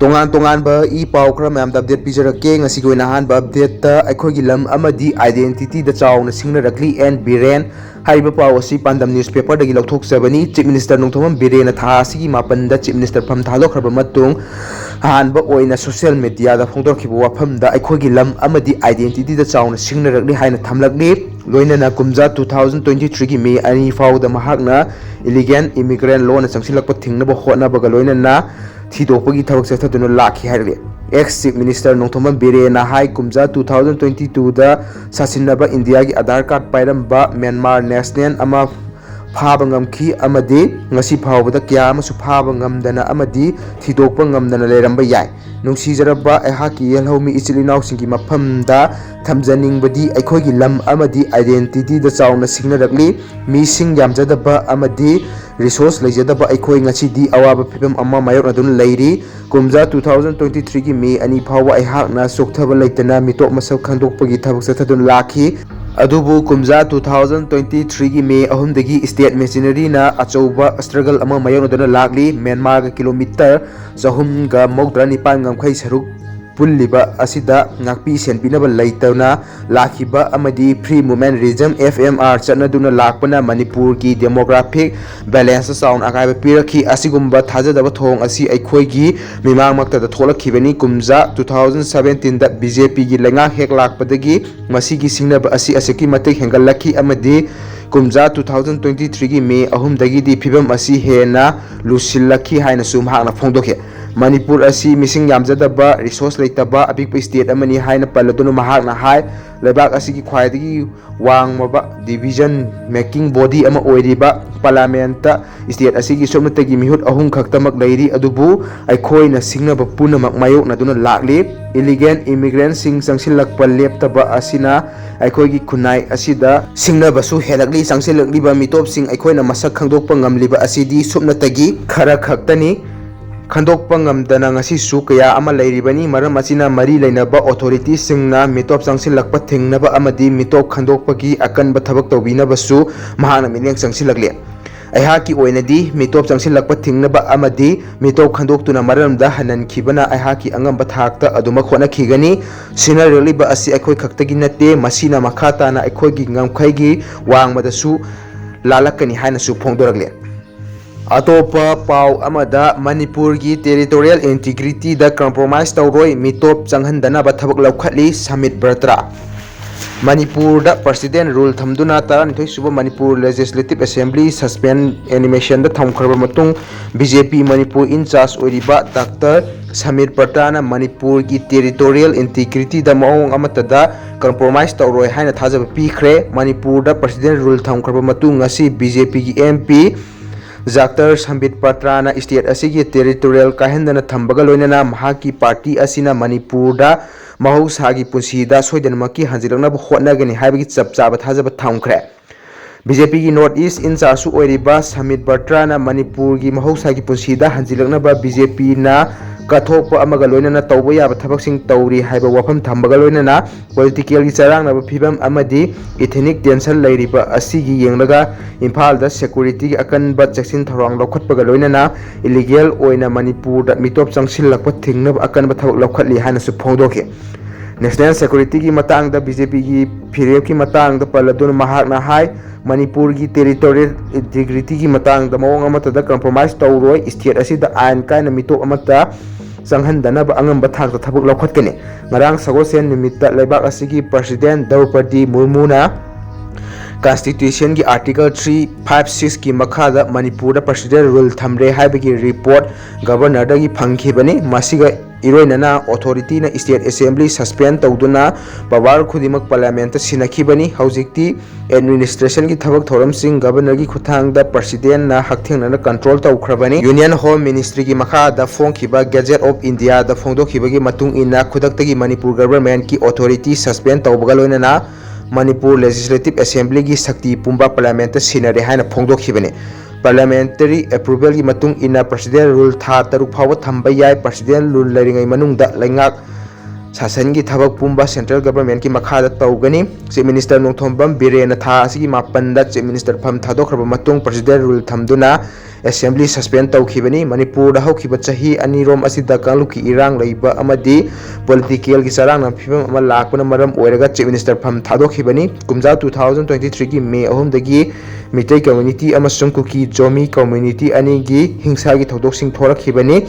ꯇꯣꯉꯥꯟ-ꯇꯣꯉꯥꯟꯕ ꯏ-ꯄꯥꯎ ꯈꯔ ꯃꯌꯥꯝꯗ ꯑꯞꯗꯦꯠ ꯄꯤꯖꯔꯛꯀꯦ꯫ ꯉꯁꯤꯒꯤ ꯑꯣꯏꯅ ꯑꯍꯥꯟꯕ ꯑꯞꯗꯦꯠꯇ ꯑꯩꯈꯣꯏꯒꯤ ꯂꯝ ꯑꯃꯗꯤ ꯑꯥꯏꯗꯦꯟꯇꯤꯇꯤꯗ ꯆꯥꯎꯅ ꯁꯤꯡꯅꯔꯛꯂꯤ ꯑꯦꯟ ꯕꯤꯔꯦꯟ ꯍꯥꯏꯔꯤꯕ ꯄꯥꯎ ꯑꯁꯤ ꯄꯥꯟꯗꯝ ꯅ꯭ꯌꯨꯁꯄꯦꯄꯔꯗꯒꯤ ꯂꯧꯊꯣꯛꯆꯕꯅꯤ꯫ ꯆꯤꯞ ꯃꯤꯅꯤꯁꯇꯔ ꯅꯣꯡꯊꯣꯝꯕꯝ ꯕꯤꯔꯦꯟꯅ ꯊꯥ ꯑꯁꯤꯒꯤ 8ꯗ ꯆꯤꯞ ꯃꯤꯅꯤꯁꯇꯔ ꯐꯝ ꯊꯥꯗꯣꯛꯈ꯭ꯔꯕ ꯃꯇꯨꯡ ꯑꯍꯥꯟꯕ ꯑꯣꯏꯅ ꯁꯣꯁꯤꯌꯦꯜ ꯃꯤꯗꯤꯌꯥꯗ ꯐꯣꯡꯗꯣꯛꯈꯤꯕ ꯋꯥꯐꯝꯗ ꯑꯩꯈꯣꯏꯒꯤ ꯂꯝ ꯑꯃꯗꯤ ꯑꯥꯏꯗꯦꯟꯇꯤꯇꯤꯗ ꯆꯥꯎꯅ ꯁꯤꯡꯅꯔꯛꯂꯤ ꯍꯥꯏꯅ ꯊꯝꯂꯛꯂꯤ꯫ ꯂꯣꯏꯅꯅ ꯀꯨꯝꯖꯥ 2023ꯒꯤ ꯃꯦ 2 ꯐꯥꯎꯕꯗ ꯃꯍꯥꯛꯅ ꯏꯂꯤꯒꯦꯟ ꯏꯃꯤꯒ꯭ꯔꯦꯟ ꯂꯣꯟꯅ ꯆꯪꯁꯤꯜꯂꯛꯄ ꯊꯤꯡꯅꯕ ꯍꯣꯠꯅꯕꯒ ꯂꯣꯏꯅꯅ ꯊꯤꯗꯣꯛꯄꯒꯤ ꯊꯕꯛ ꯆꯠꯊꯗꯨꯅ ꯂꯥꯛꯈꯤ ꯍꯥꯏꯔꯛꯂꯤ꯫ ꯑꯦꯛꯁ ꯆꯤꯞ ꯃꯤꯅꯤꯁꯇꯔ ꯅꯣꯡꯊꯣꯝꯕꯝ ꯕꯤꯔꯦꯟꯅ ꯍꯥꯏ ꯀꯨꯝꯖꯥ 2022ꯗ ꯁꯥꯁꯤꯟꯅꯕ ꯏꯟꯗꯤꯌꯥꯒꯤ ꯑꯙꯥꯔ ꯀꯥꯔꯗ ꯄꯥꯏꯔꯝꯕ ꯃ꯭ꯌꯥꯟꯃꯥꯔ ꯅꯦꯁꯅꯦꯜ ꯑꯃ ꯐꯥꯕ ꯉꯝꯈꯤ ꯑꯃꯗꯤ ꯉꯁꯤ ꯐꯥꯎꯕꯗ ꯀꯌꯥ ꯑꯃꯁꯨ ꯐꯥꯕ ꯉꯝꯗꯅ ꯑꯃꯗꯤ ꯊꯤꯗꯣꯛꯄ ꯉꯝꯗꯅ ꯂꯩꯔꯝꯕ ꯌꯥꯏ꯫ ꯅꯨꯡꯁꯤꯖꯔꯕ ꯑꯩꯍꯥꯛꯀꯤ ꯌꯦꯜꯍꯧꯃꯤ ꯏꯆꯤꯜ ꯏꯅꯥꯎꯁꯤꯡꯒꯤ ꯃꯐꯝꯗ ꯊꯝꯖꯅꯤꯡꯕꯗꯤ ꯑꯩꯈꯣꯏꯒꯤ ꯂꯝ ꯑꯃꯗꯤ ꯑꯥꯏꯗꯦꯟꯇꯤꯇꯤꯗ ꯆꯥꯎꯅ ꯁꯤꯡꯅꯔꯛꯂꯤ꯫ ꯃꯤꯁꯤꯡ ꯌꯥꯝꯖꯗꯕ ꯑꯃꯗꯤ ꯔꯤꯁꯣꯔꯁ ꯂꯩꯖꯗꯕ ꯑꯩꯈꯣꯏ ꯉꯁꯤꯗꯤ ꯑꯋꯥꯕ ꯐꯤꯚꯝ ꯑꯃ ꯃꯥꯌꯣꯛꯅꯗꯨꯅ ꯂꯩꯔꯤ꯫ ꯀꯨꯝꯖꯥ 2023ꯒꯤ ꯃꯦ 2 ꯐꯥꯎꯕ ꯑꯩꯍꯥꯛꯅ ꯆꯣꯛꯊꯕ ꯂꯩꯇꯅ ꯃꯤꯇꯣꯞ ꯃꯁꯛ ꯈꯪꯗꯣꯛꯄꯒꯤ ꯊꯕꯛ ꯆꯠꯊꯗꯨꯅ ꯂꯥꯛꯈꯤ꯫ ꯑꯗꯨꯕꯨ ꯀꯨꯝꯖꯥ 2023ꯒꯤ ꯃꯦ 3ꯗꯒꯤ ꯁ꯭ꯇꯦꯠ ꯃꯦꯁꯤꯅꯔꯤꯅ ꯑꯆꯧꯕ ꯁ꯭ꯇ꯭ꯔꯒꯜ ꯑꯃ ꯃꯥꯌꯣꯛꯅꯗꯨꯅ ꯂꯥꯛꯂꯤ꯫ ꯃ꯭ꯌꯥꯟꯃꯥꯔꯒ ꯀꯤꯂꯣꯃꯤꯇꯔ 369 ꯉꯝꯈꯩ ꯁꯔꯨꯛ ꯄꯨꯜꯂꯤꯕ ꯑꯁꯤꯗ ꯉꯥꯛꯄꯤ ꯁꯦꯟꯕꯤꯅꯕ ꯂꯩꯇꯅ ꯂꯥꯛꯈꯤꯕ ꯑꯃꯗꯤ ꯐ꯭ꯔꯤ ꯃꯨꯚꯃꯦꯟꯠ ꯔꯤꯖꯝ (FMR) ꯆꯠꯅꯗꯨꯅ ꯂꯥꯛꯄꯅ ꯃꯅꯤꯄꯨꯔꯒꯤ ꯗꯦꯃꯣꯒ꯭ꯔꯥꯐꯤꯛ ꯕꯦꯂꯦꯟꯁꯇ ꯆꯥꯎꯅ ꯑꯀꯥꯏꯕ ꯄꯤꯔꯛꯈꯤ꯫ ꯑꯁꯤꯒꯨꯝꯕ ꯊꯥꯖꯗꯕ ꯊꯧꯑꯣꯡ ꯑꯁꯤ ꯑꯩꯈꯣꯏꯒꯤ ꯃꯤꯃꯥꯡꯃꯛꯇꯗ ꯊꯣꯛꯂꯛꯈꯤꯕꯅꯤ꯫ ꯀꯨꯝꯖꯥ 2017ꯗ ꯕꯤ.ꯖꯦ.ꯄꯤꯒꯤ ꯂꯩꯉꯥꯛ ꯍꯦꯛ ꯂꯥꯛꯄꯗꯒꯤ ꯃꯁꯤꯒꯤ ꯁꯤꯡꯅꯕ ꯑꯁꯤ ꯑꯁꯨꯛꯀꯤ ꯃꯇꯤꯛ ꯍꯦꯟꯒꯠꯂꯛꯈꯤ ꯑꯃꯗꯤ ꯀꯨꯝꯖꯥ 2023ꯒꯤ ꯃꯦ 3ꯗꯒꯤꯗꯤ ꯐꯤꯚꯝ ꯑꯁꯤ ꯍꯦꯟꯅ ꯂꯨꯁꯤꯜꯂꯛꯈꯤ ꯍꯥꯏꯅꯁꯨ ꯃꯍꯥꯛꯅ ꯐꯣꯡꯗꯣꯛꯈꯤ꯫ ꯃꯅꯤꯄꯨꯔ ꯑꯁꯤ ꯃꯤꯁꯤꯡ ꯌꯥꯝꯖꯗꯕ, ꯔꯤꯁꯣꯔꯁ ꯂꯩꯇꯕ ꯑꯄꯤꯛꯄ ꯁ꯭ꯇꯦꯠ ꯑꯃꯅꯤ ꯍꯥꯏꯅ ꯄꯜꯂꯗꯨꯅ ꯃꯍꯥꯛꯅ ꯍꯥꯏ ꯂꯩꯕꯥꯛ ꯑꯁꯤꯒꯤ ꯈ꯭ꯋꯥꯏꯗꯒꯤ ꯋꯥꯡꯃꯕ ꯗꯤꯁꯤꯖꯟ ꯃꯦꯀꯤꯡ ꯕꯣꯗꯤ ꯑꯃ ꯑꯣꯏꯔꯤꯕ ꯄꯥꯔꯂꯤꯌꯥꯃꯦꯟꯠꯇ ꯁ꯭ꯇꯦꯠ ꯑꯁꯤꯒꯤ ꯁꯨꯞꯅꯇꯒꯤ ꯃꯤꯍꯨꯠ 3 ꯈꯛꯇꯃꯛ ꯂꯩꯔꯤ꯫ ꯑꯗꯨꯕꯨ ꯑꯩꯈꯣꯏꯅ ꯁꯤꯡꯅꯕ ꯄꯨꯝꯅꯃꯛ ꯃꯥꯌꯣꯛꯅꯗꯨꯅ ꯂꯥꯛꯂꯤ꯫ ꯏꯂꯤꯒꯦꯟ ꯏꯃꯤꯒ꯭ꯔꯦꯟꯠꯁꯤꯡ ꯆꯪꯁꯤꯜꯂꯛꯄ ꯂꯦꯞꯇꯕ ꯑꯁꯤꯅ ꯑꯩꯈꯣꯏꯒꯤ ꯈꯨꯟꯅꯥꯏ ꯑꯁꯤꯗ ꯁꯤꯡꯅꯕꯁꯨ ꯍꯦꯜꯂꯛꯂꯤ꯫ ꯆꯪꯁꯤꯜꯂꯛꯂꯤꯕ ꯃꯤꯇꯣꯞꯁꯤꯡ ꯑꯩꯈꯣꯏꯅ ꯃꯁꯛ ꯈꯪꯗꯣꯛꯄ ꯉꯝꯂꯤꯕ ꯑꯁꯤꯗꯤ ꯁꯨꯞꯅꯇꯒꯤ ꯈꯔ ꯈꯛꯇꯅꯤ꯫ ꯈꯪꯗꯣꯛꯄ ꯉꯝꯗꯅ ꯉꯁꯤꯁꯨ ꯀꯌꯥ ꯑꯃ ꯂꯩꯔꯤꯕꯅꯤ꯫ ꯃꯔꯝ ꯑꯁꯤꯅ ꯃꯔꯤ ꯂꯩꯅꯕ ꯑꯣꯊꯣꯔꯤꯇꯤꯁꯤꯡꯅ ꯃꯤꯇꯣꯞ ꯆꯪꯁꯤꯜꯂꯛꯄ ꯊꯤꯡꯅꯕ ꯑꯃꯗꯤ ꯃꯤꯇꯣꯞ ꯈꯪꯗꯣꯛꯄꯒꯤ ꯑꯀꯟꯕ ꯊꯕꯛ ꯇꯧꯕꯤꯅꯕꯁꯨ ꯃꯍꯥꯛꯅ ꯃꯤꯠꯌꯦꯡ ꯆꯪꯁꯤꯜꯂꯛꯂꯤ꯫ ꯑꯩꯍꯥꯛꯀꯤ ꯑꯣꯏꯅꯗꯤ ꯃꯤꯇꯣꯞ ꯆꯪꯁꯤꯜꯂꯛꯄ ꯊꯤꯡꯅꯕ ꯑꯃꯗꯤ ꯃꯤꯇꯣꯞ ꯈꯪꯗꯣꯛꯇꯨꯅ ꯃꯔꯝꯗ ꯍꯟꯍꯟꯈꯤꯕꯅ ꯑꯩꯍꯥꯛꯀꯤ ꯑꯉꯝꯕ ꯊꯥꯛꯇ ꯑꯗꯨꯃꯛ ꯍꯣꯠꯅꯈꯤꯒꯅꯤ꯫ ꯁꯤꯡꯅꯔꯛꯂꯤꯕ ꯑꯁꯤ ꯑꯩꯈꯣꯏ ꯈꯛꯇꯒꯤ ꯅꯠꯇꯦ, ꯃꯁꯤꯅ ꯃꯈꯥ ꯇꯥꯅ ꯑꯩꯈꯣꯏꯒꯤ ꯉꯝꯈꯩꯒꯤ ꯋꯥꯡꯃꯗꯁꯨ ꯂꯥꯜꯂꯛꯀꯅꯤ ꯍꯥꯏꯅꯁꯨ ꯐꯣꯡꯗꯣꯔꯛꯂꯤ꯫ ꯑꯇꯣꯞꯄ ꯄꯥꯎ ꯑꯃꯗ ꯃꯅꯤꯄꯨꯔꯒꯤ ꯇꯦꯔꯤꯇꯣꯔꯤꯌꯦꯜ ꯏꯟꯇꯤꯒ꯭ꯔꯤꯇꯤꯗ ꯀꯝꯄ꯭ꯔꯣꯃꯥꯏꯖ ꯇꯧꯔꯣꯏ, ꯃꯤꯇꯣꯞ ꯆꯪꯍꯟꯗꯅꯕ ꯊꯕꯛ ꯂꯧꯈꯠꯂꯤ ꯁꯃꯤꯠ ꯕꯔꯇ꯭ꯔꯥ꯫ ꯃꯅꯤꯄꯨꯔꯗ ꯄ꯭ꯔꯁꯤꯗꯦꯟꯠ ꯔꯨꯜ ꯊꯝꯗꯨꯅ 12ꯁꯨꯕ ꯃꯅꯤꯄꯨꯔ ꯂꯦꯖꯤꯁꯂꯦꯇꯤꯚ ꯑꯦꯁꯦꯝꯕ꯭ꯂꯤ ꯑꯦꯅꯤꯃꯦꯁꯟꯗ ꯊꯝꯈ꯭ꯔꯕ ꯃꯇꯨꯡ ꯕꯤ.ꯖꯦ.ꯄꯤ ꯃꯅꯤꯄꯨꯔ ꯏꯟꯆꯥꯔꯖ ꯑꯣꯏꯔꯤꯕ ꯗꯥꯛꯇꯔ ꯁꯃꯤꯠ ꯕꯔꯇ꯭ꯔꯥꯅ ꯃꯅꯤꯄꯨꯔꯒꯤ ꯇꯦꯔꯤꯇꯣꯔꯤꯌꯦꯜ ꯏꯟꯇꯤꯒ꯭ꯔꯤꯇꯤꯗ ꯃꯑꯣꯡ ꯑꯃꯠꯇꯗ ꯀꯝꯄ꯭ꯔꯣꯃꯥꯏꯖ ꯇꯧꯔꯣꯏ ꯍꯥꯏꯅ ꯊꯥꯖꯕ ꯄꯤꯈ꯭ꯔꯦ꯫ ꯃꯅꯤꯄꯨꯔꯗ ꯄ꯭ꯔꯁꯤꯗꯦꯟꯠ ꯔꯨꯜ ꯊꯝꯈ꯭ꯔꯕ ꯃꯇꯨꯡ ꯉꯁꯤ ꯕꯤ.ꯖꯦ.ꯄꯤꯒꯤ ꯑꯦꯝ.ꯄꯤ ꯗꯥꯛꯇꯔ ꯁꯃꯤꯠ ꯕꯔꯇ꯭ꯔꯥꯅ ꯁ꯭ꯇꯦꯠ ꯑꯁꯤꯒꯤ ꯇꯦꯔꯤꯇꯣꯔꯤꯌꯦꯜ ꯀꯥꯏꯍꯟꯗꯅ ꯊꯝꯕꯒ ꯂꯣꯏꯅꯅ ꯃꯍꯥꯛꯀꯤ ꯄꯥꯔꯇꯤ ꯑꯁꯤꯅ ꯃꯅꯤꯄꯨꯔꯗ ꯃꯍꯧꯁꯥꯒꯤ ꯄꯨꯟꯁꯤꯗ ꯁꯣꯏꯗꯅꯃꯛꯀꯤ ꯍꯟꯖꯤꯜꯂꯛꯅꯕ ꯍꯣꯠꯅꯒꯅꯤ ꯍꯥꯏꯕꯒꯤ ꯆꯞ ꯆꯥꯕ ꯊꯥꯖꯕ ꯊꯝꯈ꯭ꯔꯦ꯫ ꯕꯤ.ꯖꯦ.ꯄꯤꯒꯤ ꯅꯣꯔꯊ ꯏꯁꯠ ꯏꯟꯆꯥꯔꯖꯁꯨ ꯑꯣꯏꯔꯤꯕ ꯁꯃꯤꯠ ꯕꯔꯇ꯭ꯔꯥꯅ ꯃꯅꯤꯄꯨꯔꯒꯤ ꯃꯍꯧꯁꯥꯒꯤ ꯄꯨꯟꯁꯤꯗ ꯍꯟꯖꯤꯜꯂꯛꯅꯕ ꯕꯤ.ꯖꯦ.ꯄꯤꯅ ꯀꯠꯊꯣꯛꯄ ꯑꯃꯒ ꯂꯣꯏꯅꯅ ꯇꯧꯕ ꯌꯥꯕ ꯊꯕꯛꯁꯤꯡ ꯇꯧꯔꯤ ꯍꯥꯏꯕ ꯋꯥꯐꯝ ꯊꯝꯕꯒ ꯂꯣꯏꯅꯅ ꯄꯣꯂꯤꯇꯤꯀꯦꯜꯒꯤ ꯆꯔꯥꯡꯅꯕ ꯐꯤꯚꯝ ꯑꯃꯗꯤ ꯏꯊꯅꯤꯛ ꯇꯦꯟꯁꯟ ꯂꯩꯔꯤꯕ ꯑꯁꯤꯒꯤ ꯌꯦꯡꯂꯒ ꯏꯝꯐꯥꯜꯗ ꯁꯦꯀꯨꯔꯤꯇꯤꯒꯤ ꯑꯀꯟꯕ ꯆꯦꯛꯁꯤꯟ ꯊꯧꯔꯥꯡ ꯂꯧꯈꯠꯄꯒ ꯂꯣꯏꯅꯅ ꯏꯂꯤꯒꯦꯜ ꯑꯣꯏꯅ ꯃꯅꯤꯄꯨꯔꯗ ꯃꯤꯇꯣꯞ ꯆꯪꯁꯤꯜꯂꯛꯄ ꯊꯤꯡꯅꯕ ꯑꯀꯟꯕ ꯊꯕꯛ ꯂꯧꯈꯠꯂꯤ ꯍꯥꯏꯅꯁꯨ ꯐꯣꯡꯗꯣꯛꯈꯤ꯫ ꯅꯦꯁꯅꯦꯜ ꯁꯦꯀꯨꯔꯤꯇꯤꯒꯤ ꯃꯇꯥꯡꯗ ꯕꯤ.ꯖꯦ.ꯄꯤꯒꯤ ꯐꯤꯔꯦꯞꯀꯤ ꯃꯇꯥꯡꯗ ꯄꯜꯂꯗꯨꯅ ꯃꯍꯥꯛꯅ ꯍꯥꯏ ꯃꯅꯤꯄꯨꯔꯒꯤ ꯇꯦꯔꯤꯇꯣꯔꯤꯌꯦꯜ ꯏꯟꯇꯤꯒ꯭ꯔꯤꯇꯤꯒꯤ ꯃꯇꯥꯡꯗ ꯃꯑꯣꯡ ꯑꯃꯠꯇꯗ ꯀꯝꯄ꯭ꯔꯣꯃꯥꯏꯖ ꯇꯧꯔꯣꯏ, ꯁ꯭ꯇꯦꯠ ꯑꯁꯤꯗ ꯑꯥꯏꯟ ꯀꯥꯏꯅ ꯃꯤꯇꯣꯞ ꯑꯃꯠꯇ ꯆꯪꯍꯟꯗꯅꯕ ꯑꯉꯝꯕ ꯊꯥꯛꯇ ꯊꯕꯛ ꯂꯧꯈꯠꯀꯅꯤ꯫ ꯉꯔꯥꯡ ꯁꯒꯣꯜꯁꯦꯟ ꯅꯨꯃꯤꯠꯇ ꯂꯩꯕꯥꯛ ꯑꯁꯤꯒꯤ ꯄ꯭ꯔꯁꯤꯗꯦꯟꯠ ꯗ꯭ꯔꯧꯄꯗꯤ ꯃꯨꯔꯃꯨꯅ ꯀꯟꯁꯇꯤꯇ꯭ꯌꯨꯁꯟꯒꯤ ꯑꯥꯔꯇꯤꯀꯜ 356ꯀꯤ ꯃꯈꯥꯗ ꯃꯅꯤꯄꯨꯔꯗ ꯄ꯭ꯔꯁꯤꯗꯦꯟꯠ ꯔꯨꯜ ꯊꯝꯔꯦ ꯍꯥꯏꯕꯒꯤ ꯔꯤꯄꯣꯔꯠ ꯒꯚꯔꯅꯔꯗꯒꯤ ꯐꯪꯈꯤꯕꯅꯤ꯫ ꯃꯁꯤꯒ ꯏꯔꯣꯏꯅꯅ ꯑꯣꯊꯣꯔꯤꯇꯤꯅ ꯁ꯭ꯇꯦꯠ ꯑꯦꯁꯦꯝꯕ꯭ꯂꯤ ꯁꯁꯄꯦꯟ ꯇꯧꯗꯨꯅ ꯄꯥꯋꯔ ꯈꯨꯗꯤꯡꯃꯛ ꯄꯥꯔꯂꯤꯌꯥꯃꯦꯟꯠꯇ ꯁꯤꯟꯅꯈꯤꯕꯅꯤ꯫ ꯍꯧꯖꯤꯛꯇꯤ ꯑꯦꯗꯃꯤꯅꯤꯁꯇ꯭ꯔꯦꯁꯟꯒꯤ ꯊꯕꯛ ꯊꯧꯔꯝꯁꯤꯡ ꯒꯚꯔꯅꯔꯒꯤ ꯈꯨꯠꯊꯥꯡꯗ ꯄ꯭ꯔꯁꯤꯗꯦꯟꯠꯅ ꯍꯛꯊꯦꯡꯅꯅ ꯀꯟꯇ꯭ꯔꯣꯜ ꯇꯧꯈ꯭ꯔꯕꯅꯤ꯫ ꯌꯨꯅꯤꯌꯟ ꯍꯣꯝ ꯃꯤꯅꯤꯁꯇ꯭ꯔꯤꯒꯤ ꯃꯈꯥꯗ ꯐꯣꯡꯈꯤꯕ ꯒꯦꯖꯦꯠ ꯑꯣꯐ ꯏꯟꯗꯤꯌꯥꯗ ꯐꯣꯡꯗꯣꯛꯈꯤꯕꯒꯤ ꯃꯇꯨꯡ ꯏꯟꯅ ꯈꯨꯗꯛꯇꯒꯤ ꯃꯅꯤꯄꯨꯔ ꯒꯚꯔꯟꯃꯦꯟꯠꯀꯤ ꯑꯣꯊꯣꯔꯤꯇꯤ ꯁꯁꯄꯦꯟ ꯇꯧꯕꯒ ꯂꯣꯏꯅꯅ ꯃꯅꯤꯄꯨꯔ ꯂꯦꯖꯤꯁꯂꯦꯇꯤꯚ ꯑꯦꯁꯦꯝꯕ꯭ꯂꯤꯒꯤ ꯁꯛꯇꯤ ꯄꯨꯝꯕ ꯄꯥꯔꯂꯤꯌꯥꯃꯦꯟꯠꯇ ꯁꯤꯟꯅꯔꯦ ꯍꯥꯏꯅ ꯐꯣꯡꯗꯣꯛꯈꯤꯕꯅꯤ꯫ ꯄꯥꯔꯂꯤꯌꯥꯃꯦꯟꯇꯔꯤ ꯑꯦꯄ꯭ꯔꯨꯚꯦꯜꯒꯤ ꯃꯇꯨꯡ ꯏꯟꯅ ꯄ꯭ꯔꯁꯤꯗꯦꯟꯠ ꯔꯨꯜ ꯊꯥ 6 ꯐꯥꯎꯕ ꯊꯝꯕ ꯌꯥꯏ꯫ ꯄ꯭ꯔꯁꯤꯗꯦꯟꯠ ꯔꯨꯜ ꯂꯩꯔꯤꯉꯩ ꯃꯅꯨꯡꯗ ꯂꯩꯉꯥꯛ सासन की थबक पुंबा सेंट्रल गवर्नमेंट की मखादा तौगनी चीफ मिनिस्टर नोंथोंबम बिरेन था असिगी मापनदा चीफ मिनिस्टर फम थादोखरबा मतुंग प्रेसिडेंट रूल थमदुना असेंबली सस्पेंड तौखिबनी मणिपुर हौखिबा चही अनिरोम असिदा कांगलुकी इरांग लैबा अमदी पॉलिटिकल की चरांग फिल्म अमा लाकपना मरम ओइरगा चीफ मिनिस्टर फम थादोखिबनी कुमजा 2023 की मे 3 दगी मितै कम्युनिटी अमसुंग कुकी जोमी कम्युनिटी अनिगी हिंसा की थौदोकसिंग थोरखिबनी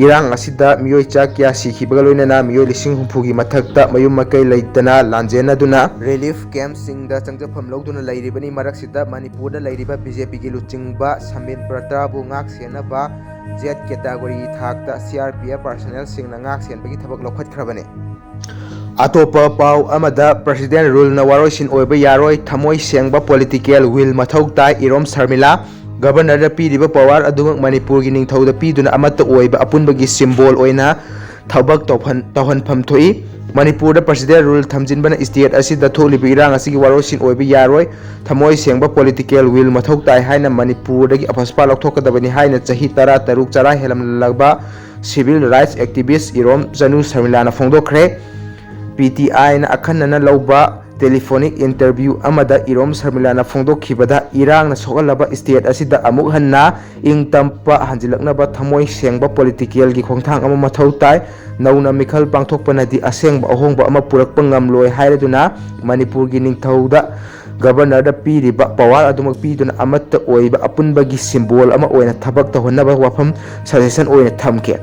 इरांग असिदा मियोय चाक्या सिखिबगा लोइनना मियोय लिसिंग हुंफुगी मथक्ता मयुम मकै लैतना लांजेनादुना रिलीफ कैंप सिंगदा चंगजफम लौदुना लैरिबनी मरकसिदा मणिपुरदा लैरिबा बीजेपी की लुचिंगबा समिन प्रतापबु ngak सेनबा जेट कैटेगरी थाकता सीआरपीएफ पर्सनल सिंगना ngak सेनबगी थबक लौखतखरबने अतोपा पाउ अमदा प्रेसिडेंट रूल न वारोइसिन ओइबा यारोय थमोय सेंगबा पॉलिटिकल विल मथौ ताय इरोम शर्मिला गवर्नर पीरिबा पावर अदुमक मणिपुर की निंगथौदा पीदुना अमत्त ओइबा अपुनबगी सिंबल ओइना थबक तौहनफम थोई मणिपुर प्रेसिडेंट रूल थमजिनबना स्टेट असिदा थोलिबा इरांग असिगी वारोइसिन ओइबा यारोय थमोय सेंगबा पॉलिटिकल विल मथौ ताय हाइना मणिपुरदगी अफस्पा लौथोकदबनी हाइना चही 13 चरा हेलमलगबा civil rights activist Irom Chanu शर्मिलाना फोंदोखरे PTI na akhannana lawba telephonic interview amada irom sarmilana phongdokhibada irang na sokalaba state asida amuk hanna ingtampa hanjilaknaba thamoi sengba political gi khongthang ama mathau tai nauna mikhal pangthokpana di asengba ahongba ama purakpa ngamloi hairaduna manipur gi ningthauda governor da piriba power adumak piduna amatta oiba apunba gi symbol ama oina thabak tahonnaba wafam suggestion oina thamke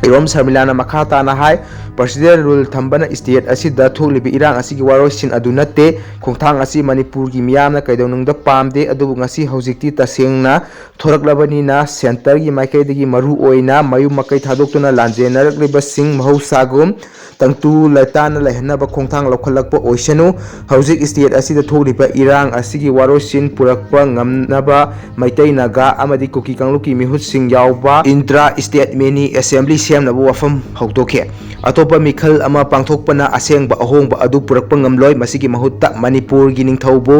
Irom शर्मिलाना मखाता ना हाय president rule थंबना state असिदा थोलिबि इरांग असिगी वारोइसिन अदु नते खोंथांग असि मणिपुर की मियामना कैदौनंगदा पामदे अदुबु ngasi हौजिकति तसेंगना थोरकलबनिना सेंटर की माइकैदगी मरु ओइना मयु मकै थादोक्तुना लांजेनरकलिबा सिंग महौसागुम तंगतु लताना लहनबा खोंथांग लौखलकपा ओइसनु हौजिक स्टेट असिदा थोलिबा इरांग असिगी वारोइसिन पुरकपा ngamnaba मैतै नागा अमदि कुकी कांगलुकी मिहुत सिंग यावबा इंट्रा स्टेट मेनी असेंबली सेमनबा वफम हौदोखे अतोपा मिखल अमा पांथोकपना असेंगबा अहोंगबा अदु पुरकपा ngamloi मसिगी महुत्ता मणिपुर की निंगथौबो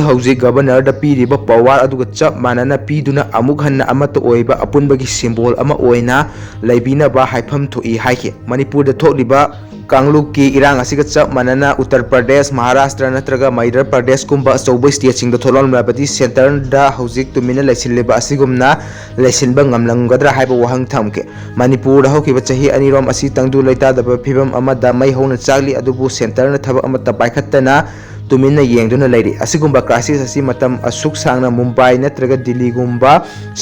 हौजिक गवर्नर दा पीरिबा पावर अदुगा चप मानना पीदुना अमुक हन्ना अमत ओइबा अपुनबगी सिंबल अमा ओइना लैबिनबा हाइफम थोई हाइखे मणिपुर दा थोलिबा कांगलुक की इरांग असिगा चप मानना उत्तर प्रदेश महाराष्ट्र नत्रगा मध्य प्रदेश कुंबा अचौबा स्टेट सिंग थोलमलाबदी सेंटर दा हौजिक तुमिना लैसिलेबा असिगुमना लैसिनबा ngamlangadra haiba wahang thamke manipur da hokiba chahi anirom asi tangdu leitadaba phibam amada mai hona chagli adubu center na thaba amata paikhattana Tumin येंगदुना लेरी असिगुम्बा क्राइसिस असि मतम असुक सांगना मुंबई नत्रगा दिल्ली गुम्बा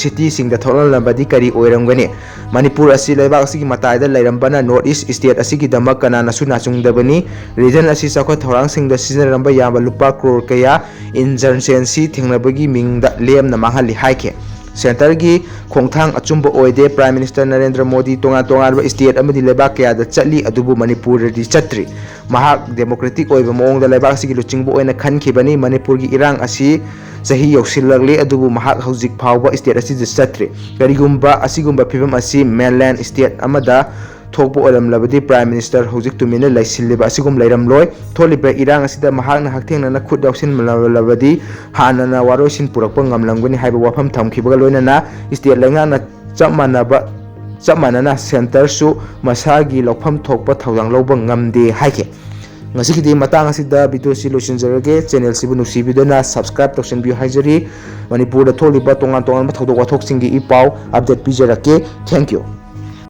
सिटी सिंग द थोलनबदी करी ओइरंगनी मणिपुर असि लेबाक असि की मतायदा लैरंबना नॉर्थ ईस्ट स्टेट असि की दमक कनाना सुना चुंगदबनी रीजन असि सखो थौरांग सिंग द सिजनरंबा याबा लुपा करोड़ कया इंजर्जेंसी थेंगनबगी मिंगदा लेमना मांगली हाइके सेंटर की खोंथांग अचुंब ओइदे प्राइम मिनिस्टर नरेंद्र मोदी तोंगा स्टेट अमदी लेबाक कयादा चली अदुबु मणिपुर दी चत्री महाक डेमोक्रेटिक ओइबा मोंगदा लेबाक सिगी लुचिंगबो ओइना खनखिबनी मणिपुर की इरांग असि सही योसिलगले अदुबु महाक हौजिक फावबा स्टेट असि चत्री करिगुम्बा असिगुम्बा फिबम असि मेनलैंड स्टेट अमदा थोपो ओलमलबदी प्राइम मिनिस्टर हौजिक तुमिना लैसिलिबा असिगुम लैरमलोय थोलिबा इरांग असिदा महाकना हक्थेंगना खुद यावसिन मलबदी हानना वारोसिन पुरकपा ngamlangani haiba wafam thamkhibaga loinana state laingana chapmanana center su masagi lokpham thokpa thawang loba ngamde haike ngasikidi matang asida video si losinjarage channel sibu nusibidona subscribe toksenbiu haijari manipur da tholiba tongan thawdok wathok singi ipau update pijarake thank you